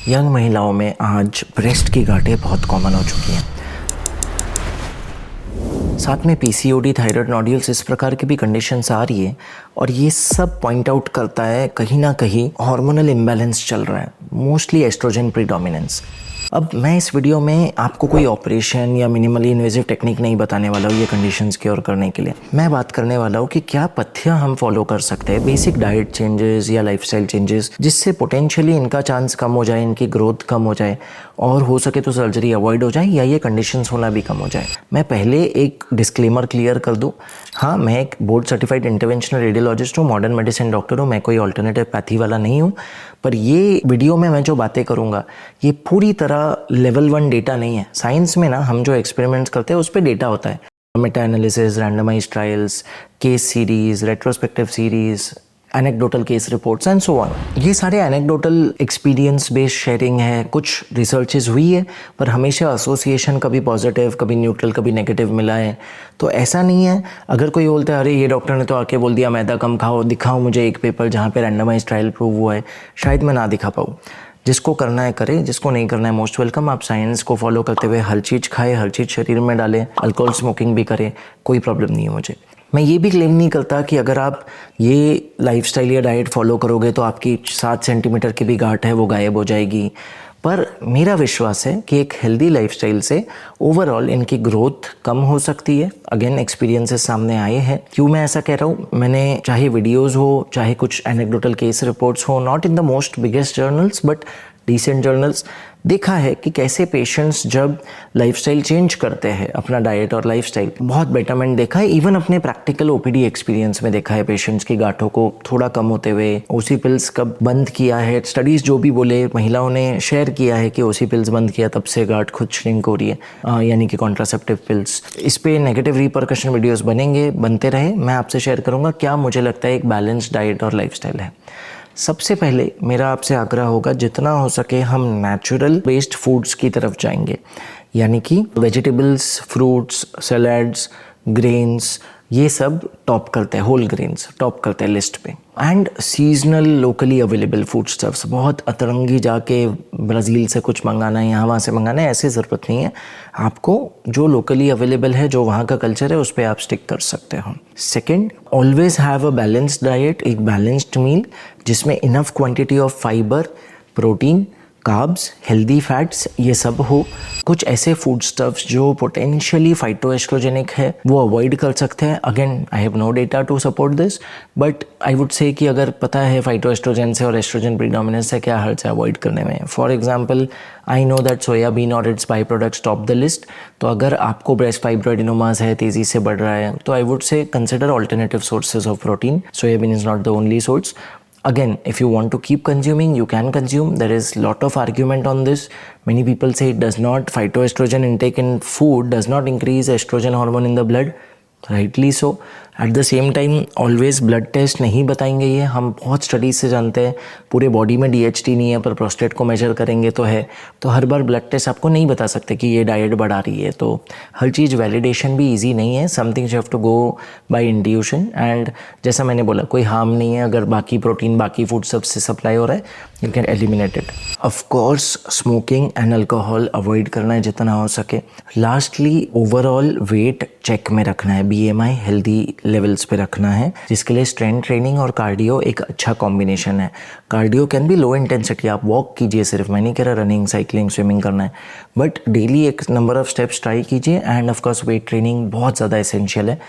Young महिलाओं में आज ब्रेस्ट की गांठें बहुत कॉमन हो चुकी हैं। साथ में पीसीओडी, थायराइड नोड्यूल्स, इस प्रकार की भी कंडीशंस आ रही है और ये सब पॉइंट आउट करता है कहीं ना कहीं हार्मोनल इम्बैलेंस चल रहा है, मोस्टली एस्ट्रोजन प्रीडोमिनेंस। अब मैं इस वीडियो में आपको कोई ऑपरेशन या मिनिमली इन्वेजिव टेक्निक नहीं बताने वाला हूँ ये कंडीशंस क्योर करने के लिए। मैं बात करने वाला हूँ कि क्या पथ्य हम फॉलो कर सकते हैं, बेसिक डाइट चेंजेस या लाइफस्टाइल चेंजेस, जिससे पोटेंशियली इनका चांस कम हो जाए, इनकी ग्रोथ कम हो जाए और हो सके तो सर्जरी अवॉइड हो जाए या ये कंडीशंस होना भी कम हो जाए। मैं पहले एक डिस्क्लेमर क्लियर कर दूँ। हाँ, मैं एक बोर्ड सर्टिफाइड इंटरवेंशनल रेडियोलॉजिस्ट हूँ, मॉडर्न मेडिसिन डॉक्टर हूँ, मैं कोई ऑल्टरनेटिव पैथी वाला नहीं हूँ। पर ये वीडियो में मैं जो बातें करूँगा ये पूरी तरह लेवल 1 डेटा नहीं है। साइंस में ना हम जो एक्सपेरिमेंट्स करते हैं उस पर डेटा होता है, Meta analysis, randomise trials, case series, retrospective series, anecdotal case reports and so on. ये सारे एनेक्डोटल एक्सपीरियंस बेस्ड शेयरिंग है, कुछ रिसर्चेज हुई है पर हमेशा एसोसिएशन कभी पॉजिटिव, कभी न्यूट्रल, कभी नेगेटिव मिला है। तो ऐसा नहीं है अगर कोई बोलता है अरे ये डॉक्टर ने तो आके बोल दिया मैदा कम खाओ, दिखाओ मुझे एक पेपर जहाँ पे रैंडमाइज ट्रायल प्रूव हुआ है, शायद मैं ना दिखा पाऊँ। जिसको करना है करे, जिसको नहीं करना है मोस्ट वेलकम। आप साइंस को फॉलो करते हुए हर चीज़ खाए, हर चीज़ शरीर में डालें, अल्कोहल स्मोकिंग भी करें, कोई प्रॉब्लम नहीं है मुझे। मैं ये भी क्लेम नहीं करता कि अगर आप ये लाइफस्टाइल या डाइट फॉलो करोगे तो आपकी 7 सेंटीमीटर की भी गांठ है वो गायब हो जाएगी। पर मेरा विश्वास है कि एक हेल्दी लाइफस्टाइल से ओवरऑल इनकी ग्रोथ कम हो सकती है। अगेन एक्सपीरियंसेस सामने आए हैं। क्यों मैं ऐसा कह रहा हूँ, मैंने चाहे वीडियोज़ हो, चाहे कुछ एनेक्डोटल केस रिपोर्ट्स हो, not in the most biggest journals but decent journals, देखा है कि कैसे पेशेंट्स जब लाइफस्टाइल चेंज करते हैं, अपना डाइट और लाइफस्टाइल, बहुत बेटरमेंट देखा है। इवन अपने प्रैक्टिकल ओपीडी एक्सपीरियंस में देखा है पेशेंट्स की गांठों को थोड़ा कम होते हुए। ओसी पिल्स कब बंद किया है, स्टडीज़ जो भी बोले, महिलाओं ने शेयर किया है कि ओसी पिल्स बंद किया तब से गांठ खुद श्रिंक हो रही है, यानी कि कॉन्ट्रासेप्टिव पिल्स। इस पे नेगेटिव रिपरकशन वीडियोस बनेंगे, बनते रहे। मैं आपसे शेयर करूँगा क्या मुझे लगता है एक बैलेंस्ड डाइट और लाइफस्टाइल है। सबसे पहले मेरा आपसे आग्रह होगा जितना हो सके हम नेचुरल बेस्ड फूड्स की तरफ जाएंगे, यानी कि वेजिटेबल्स, फ्रूट्स, सैलड्स, ग्रेन्स, ये सब टॉप करते हैं, होल ग्रेन्स टॉप करते हैं लिस्ट पे। And seasonal locally available food stuffs, बहुत अतरंगी जाके ब्राज़ील से कुछ मंगाना है, यहाँ वहाँ से मंगाना है, ऐसी ज़रूरत नहीं है। आपको जो लोकली अवेलेबल है, जो वहाँ का कल्चर है, उस पर आप स्टिक कर सकते हो। Second, always have a balanced diet, एक बैलेंस्ड मील जिसमें enough quantity of fibre, protein, carbs, healthy fats ये सब हो। कुछ ऐसे फूड स्टफ्स जो पोटेंशियली फाइटोएस्ट्रोजेनिक है वो अवॉइड कर सकते हैं। Again I have no data to support this but I would say कि अगर पता है फाइटोएस्ट्रोजन से और एस्ट्रोजन प्रीडोमिनेंस से क्या हर्ज है अवॉइड करने में। For example I know that soybean और it's byproducts top the list. तो अगर आपको ब्रेस्ट फाइब्रोएडिनोमास है, तेज़ी से बढ़ रहा है, तो आई वुड से consider alternative sources of protein. Soybean is not the only source. Again, if you want to keep consuming, you can consume. There is lot of argument on this. Many people say it does not, phytoestrogen intake in food does not increase estrogen hormone in the blood. Rightly so. At the same time always blood test नहीं बताएंगे। ये हम बहुत studies से जानते हैं, पूरे body में डीएचटी नहीं है पर प्रोस्टेट को मेजर करेंगे तो है। तो हर बार ब्लड टेस्ट आपको नहीं बता सकते कि ये डाइट बढ़ा रही है। तो हर चीज़ वैलिडेशन भी इजी नहीं है, something you have to go by intuition. And जैसा मैंने बोला, कोई हार्म नहीं है अगर बाकी प्रोटीन बाकी फूड सबसे सप्लाई हो रहा है, you can eliminate it. Of course smoking and alcohol avoid करना है जितना हो सके। लास्टली ओवरऑल वेट चेक में रखना है, बीएमआई हेल्दी लेवल्स पे रखना है, जिसके लिए स्ट्रेंथ ट्रेनिंग और कार्डियो एक अच्छा कॉम्बिनेशन है। Cardio can be low intensity, आप वॉक कीजिए सिर्फ, मैं नहीं कह रहा रनिंग, साइकिलिंग, स्विमिंग करना है, बट डेली एक नंबर ऑफ स्टेप्स ट्राई कीजिए। एंड ऑफकोर्स वेट ट्रेनिंग बहुत ज़्यादा एसेंशियल है।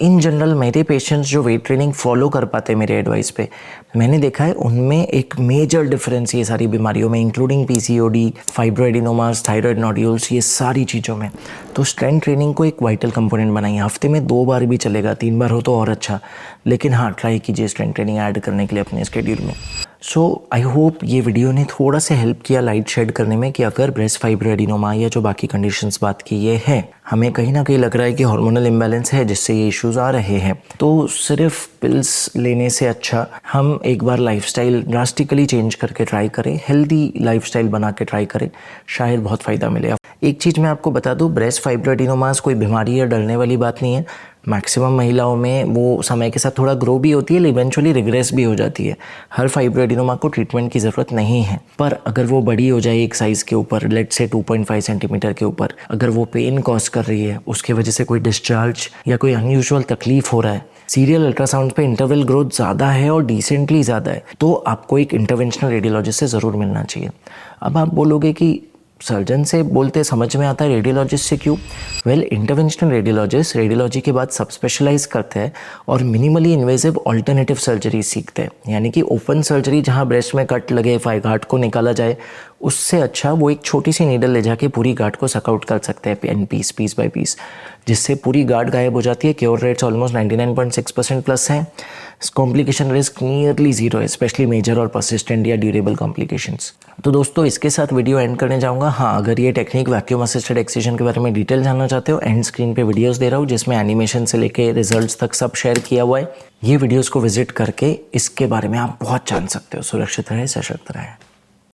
इन जनरल मेरे पेशेंट्स जो वेट ट्रेनिंग फॉलो कर पाते मेरे एडवाइस पे, मैंने देखा है उनमें एक मेजर डिफरेंस ये सारी बीमारियों में, इंक्लूडिंग पीसीओडी, फाइब्रोएडिनोमास, थायराइड नोड्यूल्स, ये सारी चीज़ों में। तो स्ट्रेंथ ट्रेनिंग को एक वाइटल कंपोनेंट बनाइए। हफ्ते में 2 बार भी चलेगा, 3 बार हो तो और अच्छा, लेकिन हाँ ट्राई कीजिए स्ट्रेंथ ट्रेनिंग ऐड करने के लिए अपने स्केड्यूल में। सो आई होप ये वीडियो ने थोड़ा सा हेल्प किया लाइट शेड करने में कि अगर ब्रेस्ट फाइब्रोएडिनोमा या जो बाकी कंडीशंस बात की ये है, हमें कहीं ना कहीं लग रहा है कि हार्मोनल इम्बैलेंस है जिससे ये इश्यूज आ रहे हैं, तो सिर्फ पिल्स लेने से अच्छा हम एक बार लाइफस्टाइल ड्रास्टिकली चेंज करके ट्राई करें, हेल्दी लाइफस्टाइल बना के ट्राई करें, शायद बहुत फ़ायदा मिले। एक चीज़ मैं आपको बता दूं, ब्रेस्ट फाइब्रोएडिनोमास कोई बीमारी या डरने वाली बात नहीं है। मैक्सिमम महिलाओं में वो समय के साथ थोड़ा ग्रो भी होती है, इवेंचुअली रिग्रेस भी हो जाती है। हर फाइब्रोएडिनोमा को ट्रीटमेंट की ज़रूरत नहीं है, पर अगर वो बड़ी हो जाए एक साइज़ के ऊपर, लेट से 2.5 सेंटीमीटर के ऊपर, अगर वो पेन कॉज कर रही है, उसकी वजह से कोई डिस्चार्ज या कोई अनयूजुअल तकलीफ हो रहा है, सीरियल अल्ट्रासाउंड पे इंटरवल ग्रोथ ज़्यादा है और डिसेंटली ज़्यादा है, तो आपको एक इंटरवेंशनल रेडियोलॉजिस्ट से ज़रूर मिलना चाहिए। अब आप बोलोगे कि सर्जन से बोलते समझ में आता है, रेडियोलॉजिस्ट से क्यों? इंटरवेंशनल रेडियोलॉजिस्ट रेडियोलॉजी के बाद सब स्पेशलाइज करते हैं और मिनिमली इन्वेजिव ऑल्टरनेटिव सर्जरी सीखते हैं। यानी कि ओपन सर्जरी जहाँ ब्रेस्ट में कट लगे, गांठ को निकाला जाए, उससे अच्छा वो एक छोटी सी नीडल ले जाके पूरी गांठ को सकआउट कर सकते हैं एन पीस बाय पीस, जिससे पूरी गांठ गायब हो जाती है। क्योर रेट्स ऑलमोस्ट 99.6% प्लस हैं। कॉम्प्लिकेशन रिस्क नियरली जीरो है, स्पेशली मेजर और परसिस्टेंट या ड्यूरेबल कॉम्प्लिकेशंस। तो दोस्तों, इसके साथ वीडियो एंड करने जाऊंगा। हाँ, अगर ये टेक्निक वैक्यूम असिस्टेड एक्सिजन के बारे में डिटेल जानना चाहते हो, एंड स्क्रीन पे वीडियोस दे रहा हूँ जिसमें एनिमेशन से लेके रिजल्ट्स तक सब शेयर किया हुआ है। ये वीडियोस को विजिट करके इसके बारे में आप बहुत जान सकते हो। सुरक्षित रहे, सशक्त रहे।